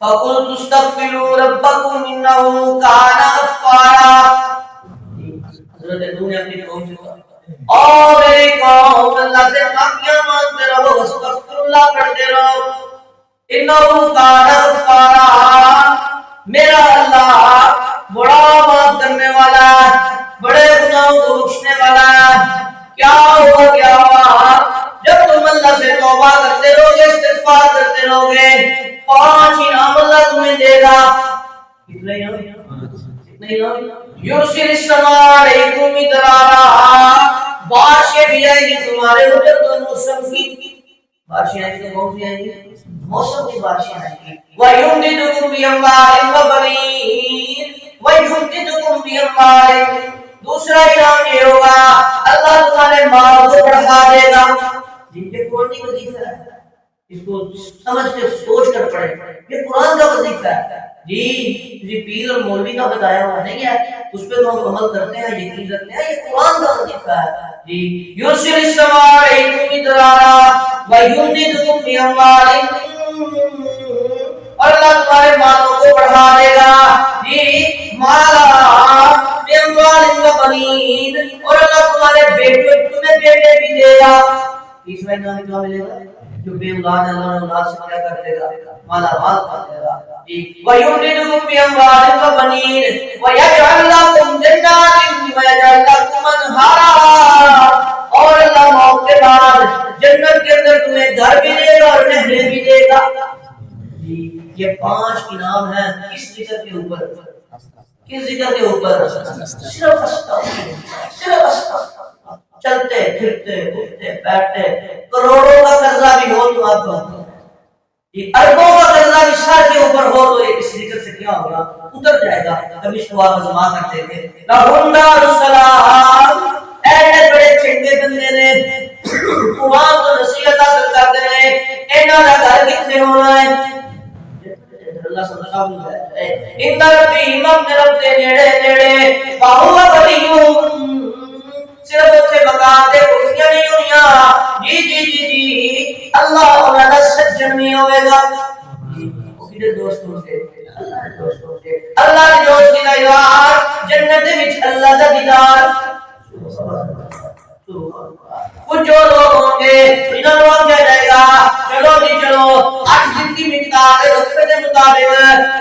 فَقُلْتُ اسْتَغْفِرُوا رَبَّكُمْ إِنَّهُ كَانَ غَفَّارًا. حضرت نوح نے اپنی قوم سے کہا او میری قوم اللہ سے معافیاں مانگتے رہو استغفر اللہ پڑھتے رہو انه کان غفارا میرا اللہ بڑا معاف کرنے والا ہے بڑے گناہوں کو بخشنے والا ہے. کیا ہوا جب تم اللہ سے توبہ کرتے رہو گے استغفار کرتے رہو گے 5 انعام اللہ تمہیں دے گا. کتنے انعام؟ یرسل السماء علیکم مدرارا بارشیں بھی آئیں گی تمہارے اوپر تو موسم کی بارشیں آئیں گی کون سی آئیں گی موسم کی بارشیں آئیں گی. وَيُمْدِدُكُمْ بِأَمْوَالٍ وَبَنِينَ وَيُمْدِدُكُمْ بِأَمْوَالٍ. دوسرا انعام یہ ہوگا اللہ تمہارے مال کو بڑھا دے گا. یہ قرآن کی وظیفہ ہے اس کو سمجھ کے سوچ کر پڑھیں یہ قرآن کا وظیفہ ہے. جی پیر اور مولوی کا بتایا ہوا نہیں ہے اس پہ تو ہم عمل کرتے ہیں یقین رکھتے ہیں یہ قرآن کا وظیفہ ہے. جی یرسل السماء علیکم مدرارا ویمددکم باموال اور اللہ تمہارے مالوں کو بڑھا دے گا. جی مالا باموال وبنین اور اللہ تمہارے بیٹے تمہیں بیٹے بھی دے گا. تیسرا انعام کیا ملے گا جو بے اولاد اللہ نے اولاد سے کیا کر دے گا مالا مال کر دے گا. وَيُمْدِدُكُمْ بِأَمْوَالٍ وَبَنِينَ وَيَجْعَلْ لَكُمْ جَنَّاتٍ وَيَجْعَلْ لَكُمْ أَنْهَارًا اور اللہ موت کے بعد جنت کے اندر تمہیں گھر بھی دے گا اور نہریں بھی دے گا. یہ 5 انعام ہیں کس ذکر کے اوپر کس ذکر کے اوپر صرف استغفار چلتے پھرتے اٹھتے بیٹھتے کروڑوں کا قرضہ بھی ہو تو آپ کو اربوں کا قرضہ بھی سر کے اوپر ہو تو اس ذکر سے کیا ہوگا اتر جائے گا. کبھی اس کو آپ ازما کرتے تھے لہن دار السلام ایسے بڑے چنگے بندے نے قرآن کو نصیحت حاصل کرتے ہیں انہاں دا گھر کتنے ہونا ہے اللہ سبحانہ و تعالی ان ربی امام رب دے نیڑے نیڑے باہو ولیوں صرف اتنے مقام دے کرسیاں نہیں ہونیاں. جی اللہ انہاں دا سجن نہیں ہوئے گا. میرے دوستوں سے اللہ کے دوستوں سے اللہ کے دوست دا یار جنت دے وچ اللہ دا دیدار. کچھ جو لوگ ہوں گے انہوں نے کیا جائے گا چلو جی چلو 8 دن کی مقدار وقفے کے مطابق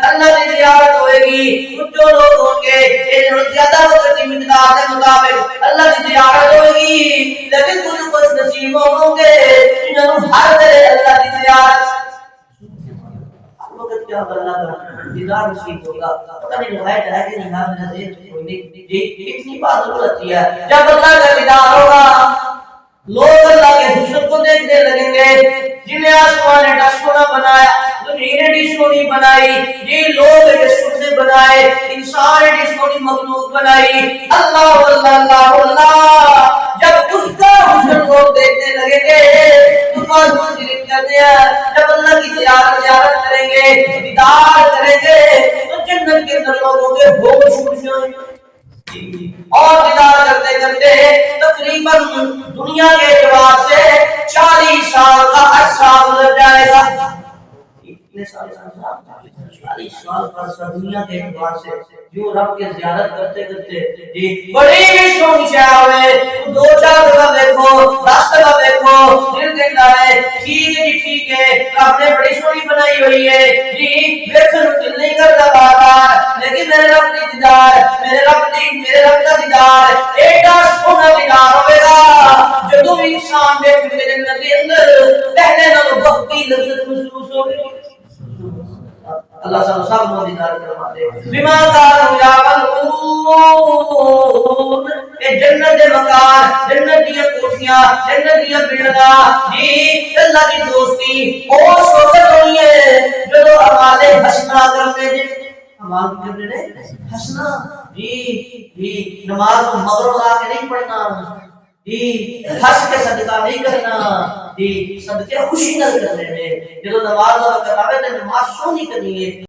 اللہ کی زیارت ہوئے گی. کچھ جو لوگ ہوں گے انہوں زیادہ وقت کی مقدار کے مطابق اللہ کی زیارت ہوئے گی. لیکن کچھ خوش نصیب ہوں گے انہوں ہر دن اللہ کی زیارت وقت کیا اللہ کا دیدار نصیب ہوگا. پتہ نہیں روایت ہے کہ نہیں ہم نے کوئی نہیں اتنی بات ضرور آتی ہے جب اللہ کا دیدار ہوگا لوگ اللہ کے حسن کو دیکھنے لگیں گے. جنہیں آسمان نے سونا بنایا زمین نے سونی بنائی یہ لوگ نے سونے بنائے انسان نے سونی مخلوق بنائی اللہ اللہ اللہ اللہ جب اس کا حسن کو دیکھنے لگیں گے تو بات منزل کرتے ہیں جب اللہ کی زیارت کریں گے دیدار کریں گے تو جنت کے اندر لوگوں کے ہوش اڑ جائیں گے اور دیدار کرتے کرتے تقریباً دنیا کے اعتبار سے 40 سال کا عرصہ گزر جائے گا. کتنے سال 40 سال کا عرصہ دنیا کے اعتبار سے جو رب کی زیارت کرتے کرتے بڑی بھی سونی چاہے 2-4 دفعہ دیکھو 10 دفعہ دیکھو دل کہتا ہے ٹھیک ہے جی ٹھیک ہے آپ نے بڑی سونی بنائی ہوئی ہے جی دیکھنے کو دل نہیں کرتا بار بار لیکن میرے رب کی دیدار میرے رب کا دیدار ایڈا سونا دیدار ہوئے گا جدو انسان دیکھ کے جنت کے اندر پہلے نہ بہت ہی لذت محسوس ہوگی. اللہ سب کو دیدار کروا دے بما کانوا یعملون. اے جنت دے مکان جنت دی کوٹھیاں جنت دی بلڈنگاں جی اللہ کی دوستی اس وقت ہونی ہے جدو اعمال حسنہ کرتے ہیں اعمال کرتے ہیں حسنہ جی نماز کو مغرب آ کے نہیں پڑھنا جی ہنس کے صدقہ نہیں کرنا جی صدقے خوشی نہ کرنے جدو نماز کا وقت آوے تے نماز سونی کرنی ہے.